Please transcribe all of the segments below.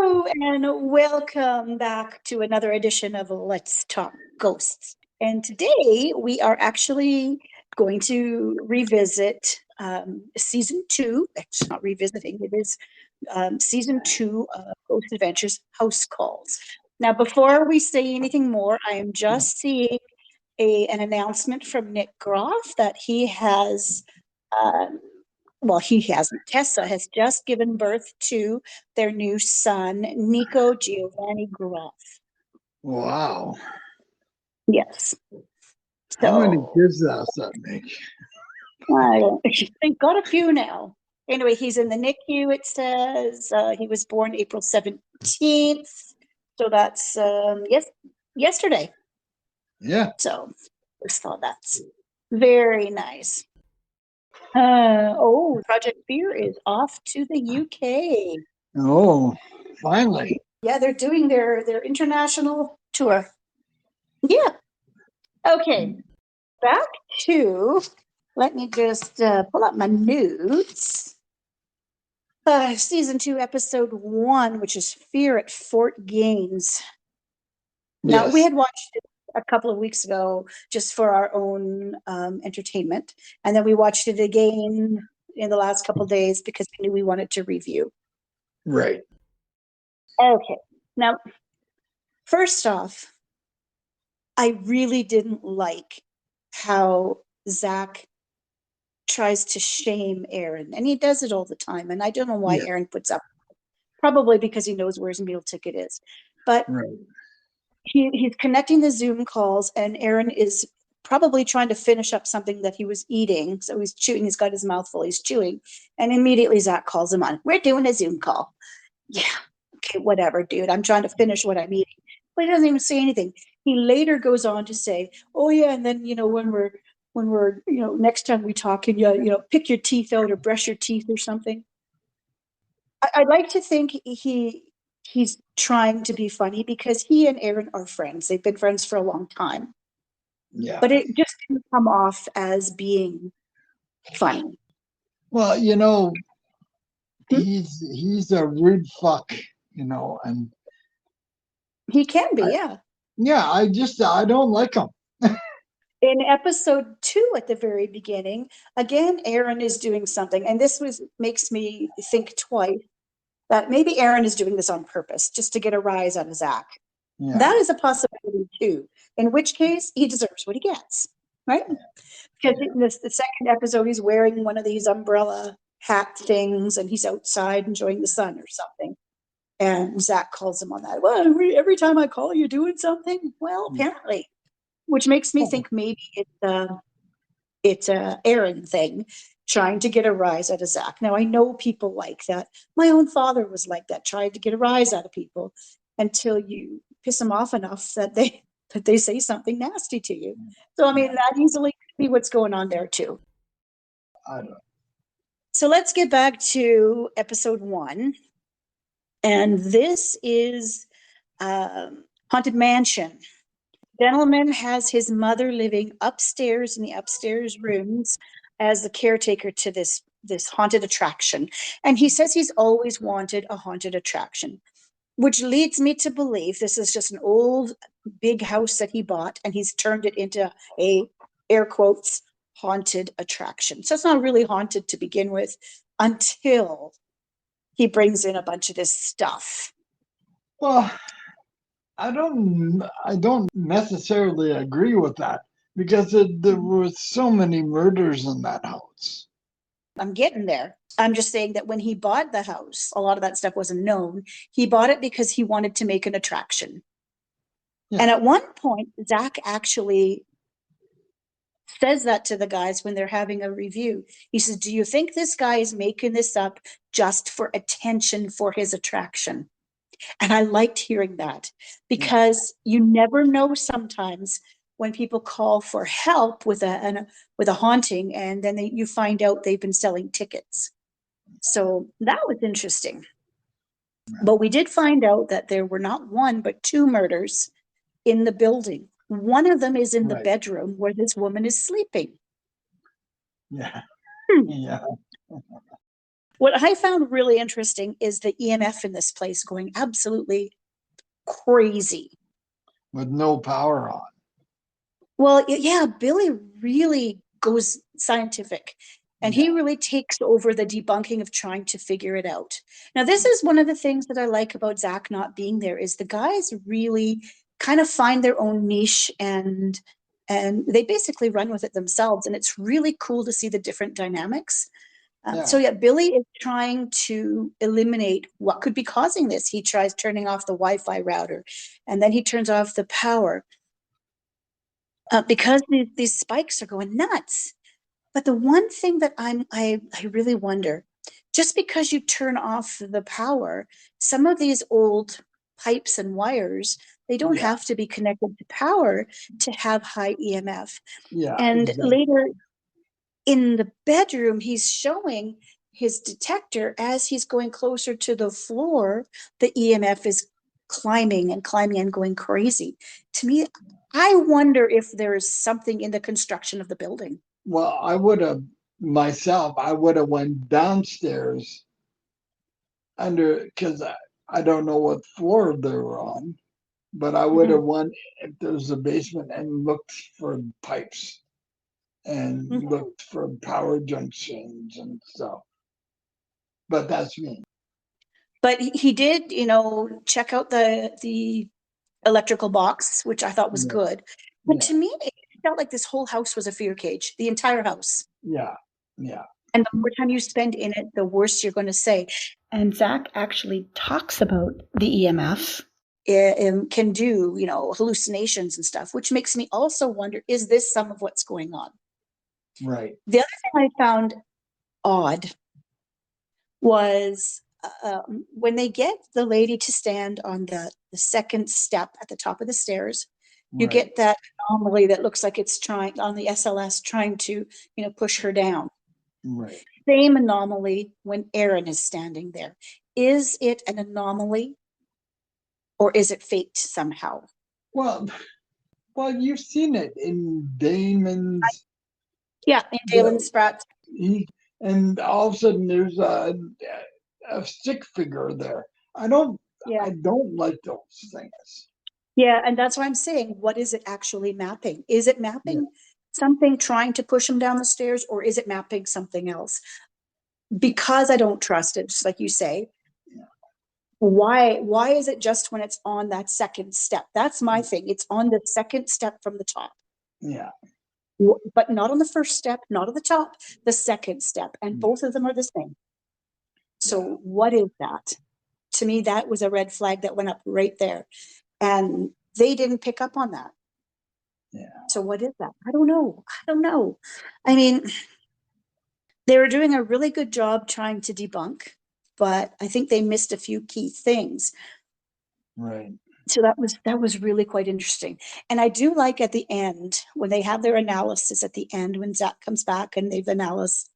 Hello and welcome back to another edition of Let's Talk Ghosts. And today we are actually going to revisit season two. It's not revisiting, it is season two of Ghost Adventures House Calls. Now, before we say anything more, I am just seeing an announcement from Nick Groff that he has he hasn't. Tessa has just given birth to their new son, Nico Giovanni Groff. Wow. Yes. How many So, kids does that make? they've got a few now. Anyway, he's in the NICU, it says. He was born April 17th. So that's yesterday. Yeah. So I just thought that's very nice. Project Fear is off to the UK. Oh, finally. Yeah, they're doing their international tour. Yeah. Okay. Back to, let me just pull up my notes. Season 2, episode 1, which is Fear at Fort Gaines. Now, we had watched it a couple of weeks ago just for our own entertainment. And then we watched it again in the last couple of days because we knew we wanted to review. Right. Okay. Now, first off, I really didn't like how Zach tries to shame Aaron, and he does it all the time. And I don't know why Aaron puts up, probably because he knows where his meal ticket is. But he's connecting the Zoom calls, and Aaron is probably trying to finish up something that he was eating. So he's chewing, he's got his mouth full, he's chewing. And immediately Zach calls him on. We're doing a Zoom call. Yeah, okay, whatever, dude. I'm trying to finish what I'm eating. But he doesn't even say anything. He later goes on to say, oh yeah, and then when we're next time we talk, and you pick your teeth out or brush your teeth or something. I'd like to think he's trying to be funny because he and Aaron are friends. They've been friends for a long time. Yeah. But it just didn't come off as being funny. Well, he's a rude fuck, and he can be, yeah. Yeah, I don't like him. In episode 2 at the very beginning, again, Aaron is doing something, and this makes me think twice that maybe Aaron is doing this on purpose, just to get a rise out of Zach. Yeah. That is a possibility too, in which case he deserves what he gets, right? Because in the second episode, he's wearing one of these umbrella hat things, and he's outside enjoying the sun or something. And Zach calls him on that. Well, every time I call, you're doing something? Well, apparently. Which makes me think maybe it's a Aaron thing, trying to get a rise out of Zach. Now, I know people like that. My own father was like that, trying to get a rise out of people until you piss them off enough that they say something nasty to you. So, I mean, that easily could be what's going on there too. I don't know. So let's get back to episode 1. And this is Haunted Mansion. Gentleman has his mother living upstairs in the upstairs rooms as the caretaker to this haunted attraction. And he says he's always wanted a haunted attraction, which leads me to believe this is just an old big house that he bought, and he's turned it into a, air quotes, haunted attraction. So it's not really haunted to begin with until he brings in a bunch of this stuff. Well, I don't necessarily agree with that because there were so many murders in that house. I'm getting there. I'm just saying that when he bought the house, a lot of that stuff wasn't known. He bought it because he wanted to make an attraction. Yeah. And at one point, Zach actually says that to the guys when they're having a review. He says, do you think this guy is making this up just for attention for his attraction? And I liked hearing that because you never know sometimes when people call for help with a haunting, and then you find out they've been selling tickets. So that was interesting. But we did find out that there were not 1, but 2 murders in the building. One of them is in the bedroom where this woman is sleeping. Yeah. Yeah. What I found really interesting is the EMF in this place going absolutely crazy. with no power on. Well, yeah, Billy really goes scientific and he Yeah. really takes over the debunking of trying to figure it out. Now, this is one of the things that I like about Zach not being there is the guys really kind of find their own niche and they basically run with it themselves. And it's really cool to see the different dynamics. So Yeah. yeah, Billy is trying to eliminate what could be causing this. He tries turning off the Wi-Fi router and then he turns off the power. Because these spikes are going nuts. But the one thing that I really wonder, just because you turn off the power, some of these old pipes and wires, they don't Yeah. have to be connected to power to have high EMF. Yeah. And Exactly. later in the bedroom, he's showing his detector as he's going closer to the floor, the EMF is climbing and climbing and going crazy. To me, I wonder if there is something in the construction of the building. Well, I would have went downstairs under because I don't know what floor they were on, but I would have Mhm, went if there's a basement and looked for pipes and mhm. looked for power junctions and stuff. But that's me. But he did, check out the electrical box, which I thought was Yeah. good. But Yeah. to me, it felt like this whole house was a fear cage, the entire house. Yeah. Yeah. And the more time you spend in it, the worse you're going to say. And Zach actually talks about the EMF. It can do, hallucinations and stuff, which makes me also wonder, is this some of what's going on? Right. The other thing I found odd was when they get the lady to stand on the second step at the top of the stairs, you Right. get that anomaly that looks like it's trying on the SLS trying to, push her down. Right. Same anomaly when Aaron is standing there. Is it an anomaly or is it faked somehow? Well, you've seen it in Damon's. Yeah, in Dalen The Spratt. he and all of a sudden there's a stick figure there. Yeah. I don't like those things. Yeah, and that's what I'm saying. What is it actually mapping? Is it Yeah. mapping something trying to push him down the stairs, or is it mapping something else? Because I don't trust it, just like you say. Yeah. Why is it just when it's on that second step? That's my thing. It's on the second step from the top. Yeah. But not on the first step, not at the top, the second step. And Yeah. both of them are the same. Yeah. So what is that? To me, that was a red flag that went up right there. And they didn't pick up on that. Yeah. So what is that? I don't know. I don't know. I mean, they were doing a really good job trying to debunk, but I think they missed a few key things. Right. So that was really quite interesting. And I do like at the end when they have their analysis at the end when Zach comes back and they've analyzed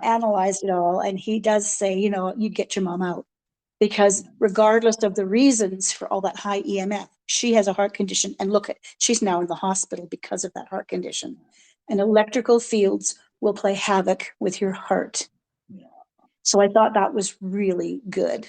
analyzed it all, and he does say, you get your mom out because regardless of the reasons for all that high EMF, she has a heart condition, and look at she's now in the hospital because of that heart condition. And electrical fields will play havoc with your heart. Yeah. So I thought that was really good.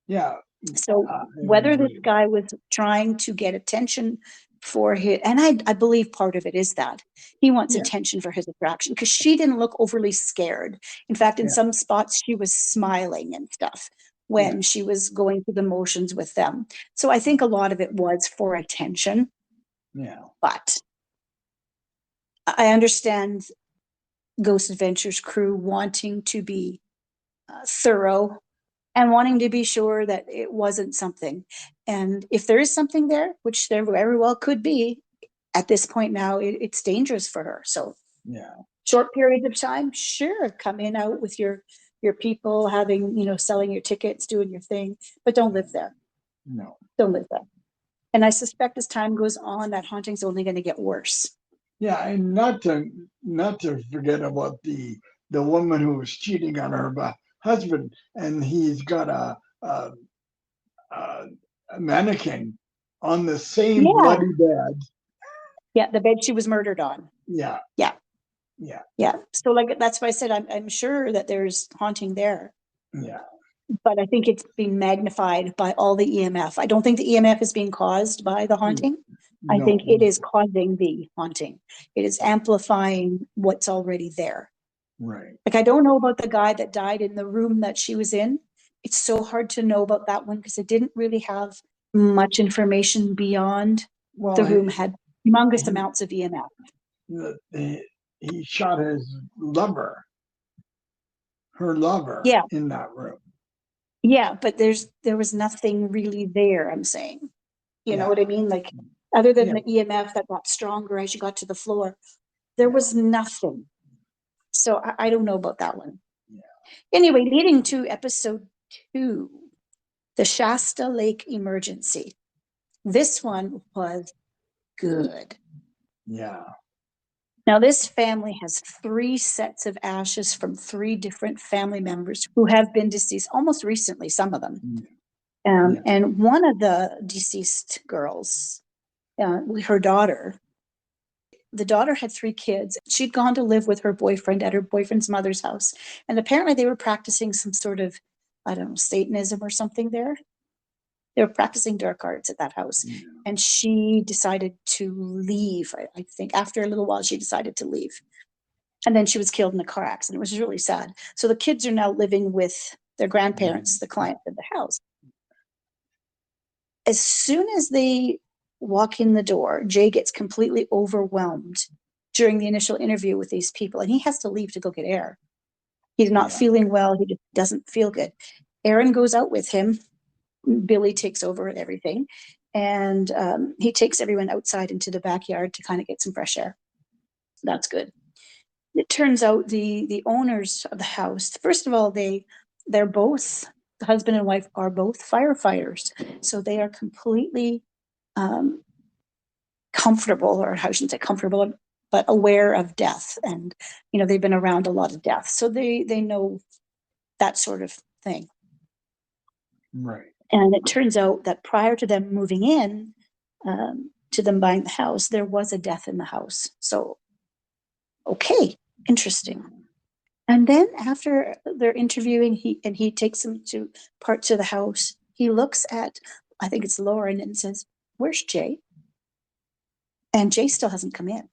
Yeah. So I whether this agree. guy was trying to get attention for his, and I believe part of it is that he wants Yeah. attention for his attraction because she didn't look overly scared. In fact, in Yeah. some spots, she was smiling and stuff Yeah. when she was going through the motions with them. So I think a lot of it was for attention, Yeah. but I understand Ghost Adventures crew wanting to be thorough and wanting to be sure that it wasn't something. And if there is something there, which there very well could be, at this point now, it's dangerous for her. So Yeah. short periods of time, sure, come in out with your people, having selling your tickets, doing your thing, but don't live there. No. Don't live there. And I suspect as time goes on, that haunting's only going to get worse. Yeah, and not to forget about the woman who was cheating on her husband, and he's got a, a mannequin on the same Yeah, bloody bed. yeah, the bed she was murdered on. Yeah. Yeah, Yeah. Yeah. So like, that's why I said, I'm sure that there's haunting there, Yeah. but I think it's being magnified by all the EMF. I don't think the EMF is being caused by the haunting. I No. think it is causing the haunting. It is amplifying what's already there. Right. Like, I don't know about the guy that died in the room that she was in. It's so hard to know about that one because it didn't really have much information beyond Well, the room had humongous he, amounts of EMF. he shot his lover, her lover, Yeah, in that room. yeah, but there was nothing really there, I'm saying. You know Yeah. what I mean? Like, other than Yeah. the EMF that got stronger as you got to the floor, there was nothing. So I don't know about that one. Yeah. Anyway, leading to episode 2, the Shasta Lake emergency. This one was good. Yeah. Now, this family has 3 sets of ashes from 3 different family members who have been deceased almost recently, some of them. Yeah. And one of the deceased girls, her daughter, the daughter had 3 kids. She'd gone to live with her boyfriend at her boyfriend's mother's house. And apparently they were practicing some sort of, I don't know, Satanism or something there. They were practicing dark arts at that house. Yeah. And she decided to leave. I think after a little while, she decided to leave. And then she was killed in a car accident. It was really sad. So the kids are now living with their grandparents, the client of the house. As soon as they walk in the door, Jay gets completely overwhelmed during the initial interview with these people, and he has to leave to go get air. He's not feeling well. He just doesn't feel good. Aaron goes out with him. Billy takes over everything, and he takes everyone outside into the backyard to kind of get some fresh air. That's good. It turns out the owners of the house, first of all, they're both, the husband and wife are both firefighters, so they are completely comfortable, or I shouldn't say comfortable, but aware of death, and they've been around a lot of death, so they know that sort of thing. Right. And it turns out that prior to them moving in, to them buying the house, there was a death in the house. So, okay, interesting. And then after they're interviewing, he takes them to parts of the house. He looks at, I think it's Lauren, and says, "Where's Jay?" And Jay still hasn't come in.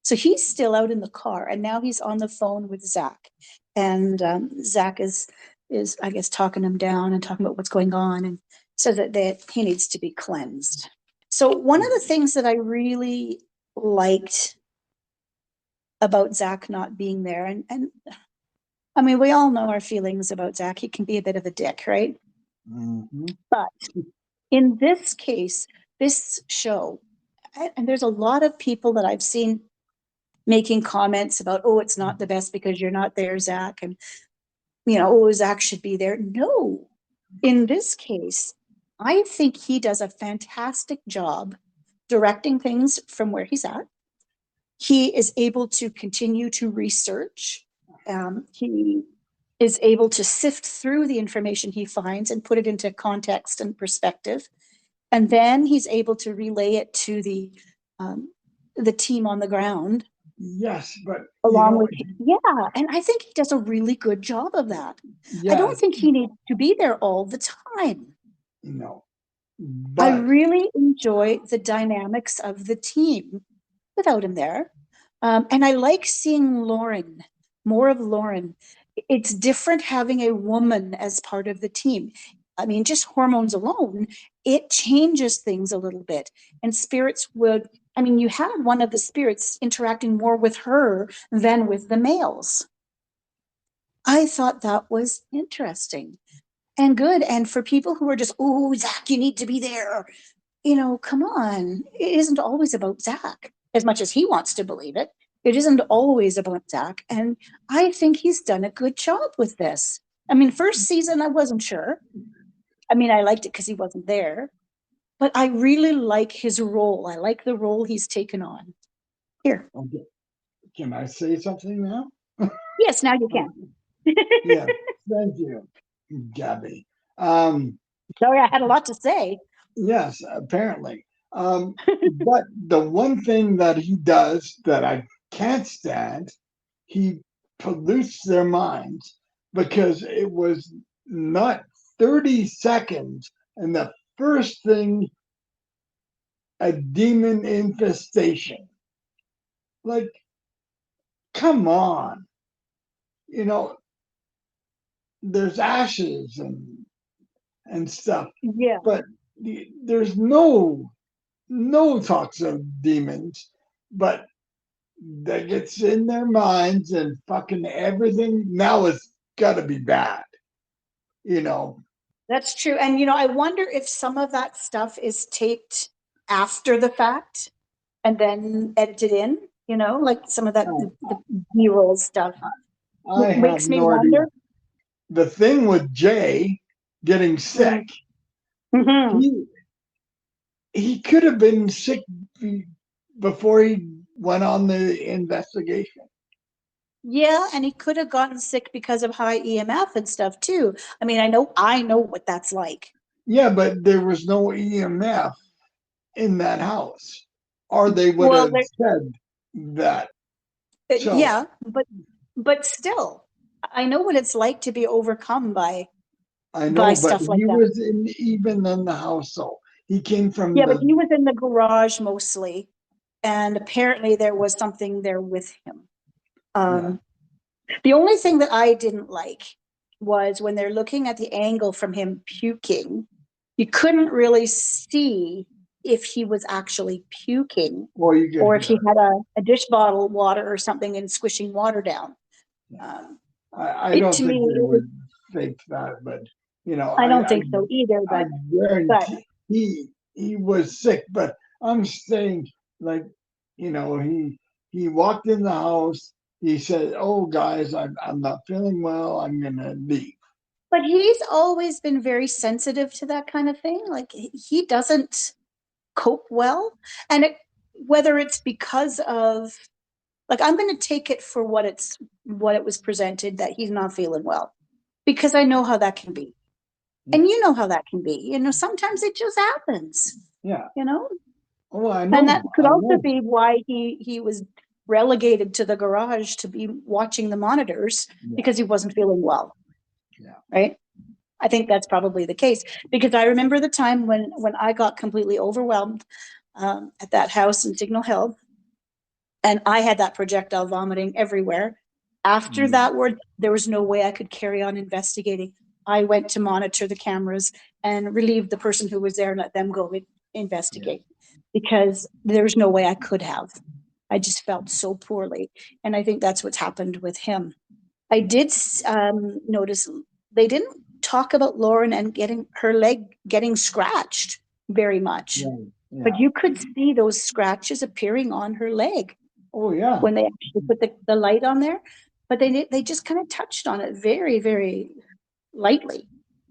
So he's still out in the car, and now he's on the phone with Zach. And Zach is I guess talking him down and talking about what's going on, and says that he needs to be cleansed. So one of the things that I really liked about Zach not being there, and I mean, we all know our feelings about Zach. He can be a bit of a dick, right? Mm-hmm. But in this case, this show, and there's a lot of people that I've seen making comments about, oh, it's not the best because you're not there, Zach, and oh, Zach should be there. No, in this case, I think he does a fantastic job directing things from where he's at. He is able to continue to research. He is able to sift through the information he finds and put it into context and perspective. And then he's able to relay it to the team on the ground. Yes, but Along with, yeah, and I think he does a really good job of that. I don't yes, think he needs to be there all the time. no, I but really enjoy the dynamics of the team without him there. And I like seeing Lauren, more of Lauren. It's different having a woman as part of the team. I mean, just hormones alone, it changes things a little bit. And spirits would, I mean, you had one of the spirits interacting more with her than with the males. I thought that was interesting and good. And for people who are just, oh, Zach, you need to be there. Come on. It isn't always about Zach as much as he wants to believe it. It isn't always about Zach. And I think he's done a good job with this. I mean, first season, I wasn't sure. I mean, I liked it because he wasn't there, but I really like his role. I like the role he's taken on. Here. okay. Can I say something now? Yes, now you can. Yeah, thank you, Gabby. Sorry, I had a lot to say. Yes, apparently. But the one thing that he does that I can't stand. He pollutes their minds because it was not 30 seconds. And the first thing, a demon infestation. Like, come on. You know, there's ashes and stuff, Yeah. but there's no talks of demons, but that gets in their minds and fucking everything. Now it's got to be bad, you know. That's true. And, I wonder if some of that stuff is taped after the fact and then edited in, like some of that, the B-roll stuff. I have Makes me no idea. wonder. The thing with Jay getting sick, Mm-hmm. he could have been sick before he went on the investigation. Yeah, and he could have gotten sick because of high EMF and stuff too. I mean, I know what that's like. Yeah, but there was no EMF in that house, or they would Well, have said that. So yeah, but still, I know what it's like to be overcome by I know, but stuff like he that. was even in the house. So he came from Yeah, but the. he was in the garage mostly, and apparently there was something there with him. Yeah. The only thing that I didn't like was when they're looking at the angle from him puking, you couldn't really see if he was actually puking Well, you could or if he hear. had a dish bottle water or something and squishing water down. Yeah. Um, I it don't to think me, they would fake that, but I don't think so either. I But guarantee he was sick. But I'm saying, like, he walked in the house. He said, "Oh, guys, I'm not feeling well. I'm gonna leave." but he's always been very sensitive to that kind of thing. Like he doesn't cope well, and whether it's because of, like, I'm going to take it for what it was presented that he's not feeling well, because I know how that can be, and you know how that can be. Sometimes it just happens. Yeah. You know, Oh, I and that know. could I also know. be why he was relegated to the garage to be watching the monitors Yeah. because he wasn't feeling well. Yeah. Right. I think that's probably the case, because I remember the time when I got completely overwhelmed at that house in Signal Hill, and I had that projectile vomiting everywhere. After that word, there was no way I could carry on investigating. I went to monitor the cameras and relieve the person who was there and let them go investigate, because there was no way I could have. I just felt so poorly. And I think that's what's happened with him. I did notice they didn't talk about Lauren and getting her leg getting scratched very much, but you could see those scratches appearing on her leg. Oh, yeah. When they actually put the light on there, but they just kind of touched on it very, very lightly.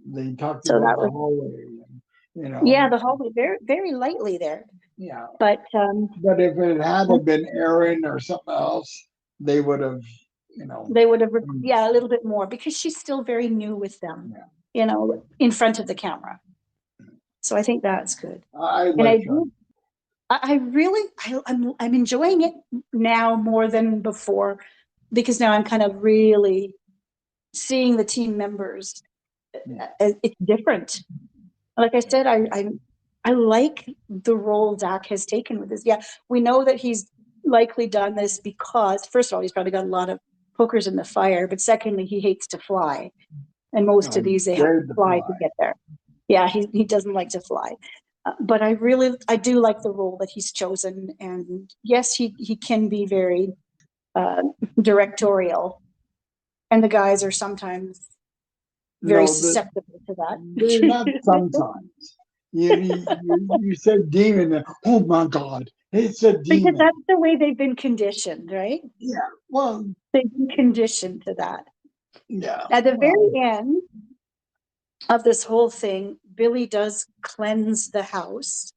They talked So about that the was, hallway, yeah, the hallway very, very lightly there. Yeah. But But if it had been Aaron or something else, they would have, they would have, a little bit more, because she's still very new with them, in front of the camera. So I think that's good. I And like her. I really, I'm enjoying it now more than before, because now I'm kind of really seeing the team members. It's different. Like I said, I like the role Zach has taken with this. Yeah, we know that he's likely done this because, first of all, he's probably got a lot of pokers in the fire, but secondly, he hates to fly, and most of these they have to fly to get there. Yeah, he doesn't like to fly. But I do like the role that he's chosen, and yes, he can be very directorial, and the guys are sometimes very susceptible to They're not that. sometimes. You said demon. Oh my God, it's a Because demon. that's the way they've been conditioned, right? Yeah. Well. They've been conditioned to that. Yeah. At the Well, very end of this whole thing, Billy does cleanse the house,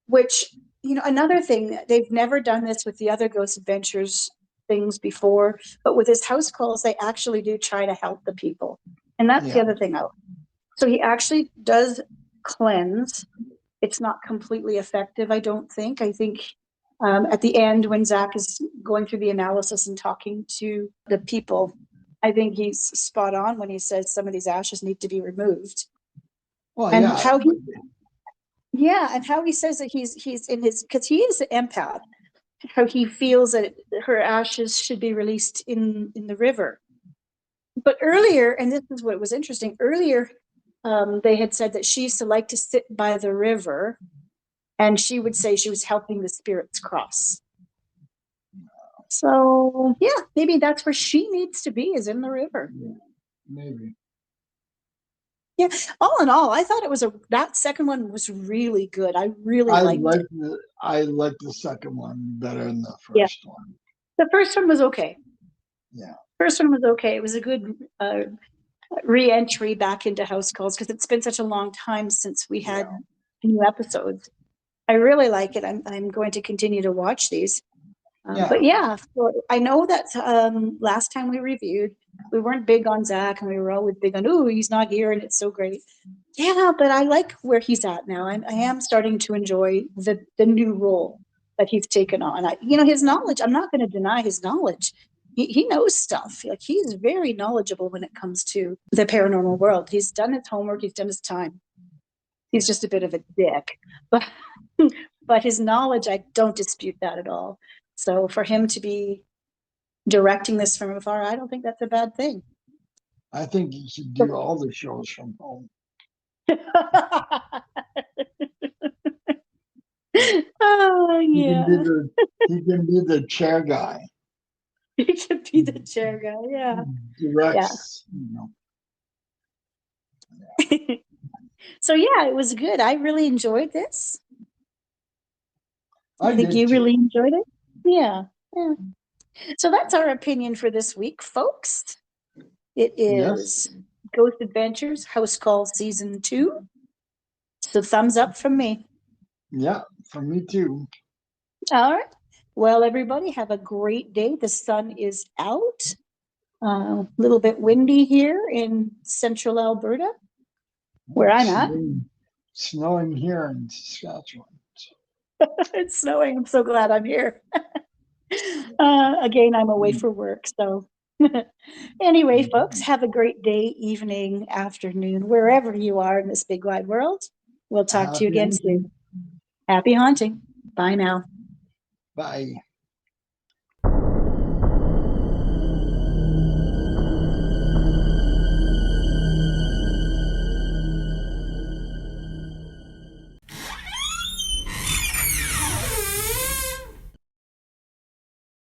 which, another thing, they've never done this with the other Ghost Adventures things before, but with his house calls, they actually do try to help the people. And that's the other thing out. So he actually does cleanse. It's not completely effective, I don't think. I think At the end, when Zach is going through the analysis and talking to the people, I think he's spot on when he says some of these ashes need to be removed. Well, And yeah. how and how he says that he's in his, because he is an empath, how he feels that her ashes should be released in the river. But earlier, and this is what was interesting, earlier they had said that she used to like to sit by the river, and she would say she was helping the spirits cross. So yeah, maybe that's where she needs to be, is in the river. Yeah, maybe. Yeah. All in all, I thought it was that second one was really good. I really liked it. I like the second one better than the Yeah. first one. The first one was okay. Yeah. First one was okay. It was a good re-entry back into House Calls, because it's been such a long time since we had new episodes. I really like it. I'm going to continue to watch these. But yeah, so I know that last time we reviewed, we weren't big on Zach, and we were always big on, oh, he's not here and it's so great. Yeah, but I like where he's at now. I am starting to enjoy the new role that he's taken on. His knowledge, I'm not going to deny his knowledge. He knows stuff. Like, he's very knowledgeable when it comes to the paranormal world. He's done his homework. He's done his time. He's just a bit of a dick. But his knowledge, I don't dispute that at all. So for him to be directing this from afar, I don't think that's a bad thing. I think he should do all the shows from home. Oh, yeah. He can be the chair guy. He can be the chair guy, yeah. Directs, So yeah, it was good. I really enjoyed this. I think you really enjoyed it. Yeah. So that's our opinion for this week, folks. It is Ghost Adventures House Call Season 2. So thumbs up from me. Yeah, from me too. All right. Well, everybody, have a great day. The sun is out. A little bit windy here in central Alberta, where I'm at. Snowing here in Saskatchewan. It's snowing. I'm so glad I'm here. Again, I'm away for work. So anyway, folks, have a great day, evening, afternoon, wherever you are in this big wide world. We'll talk to you again soon. Happy haunting. Bye now. Bye.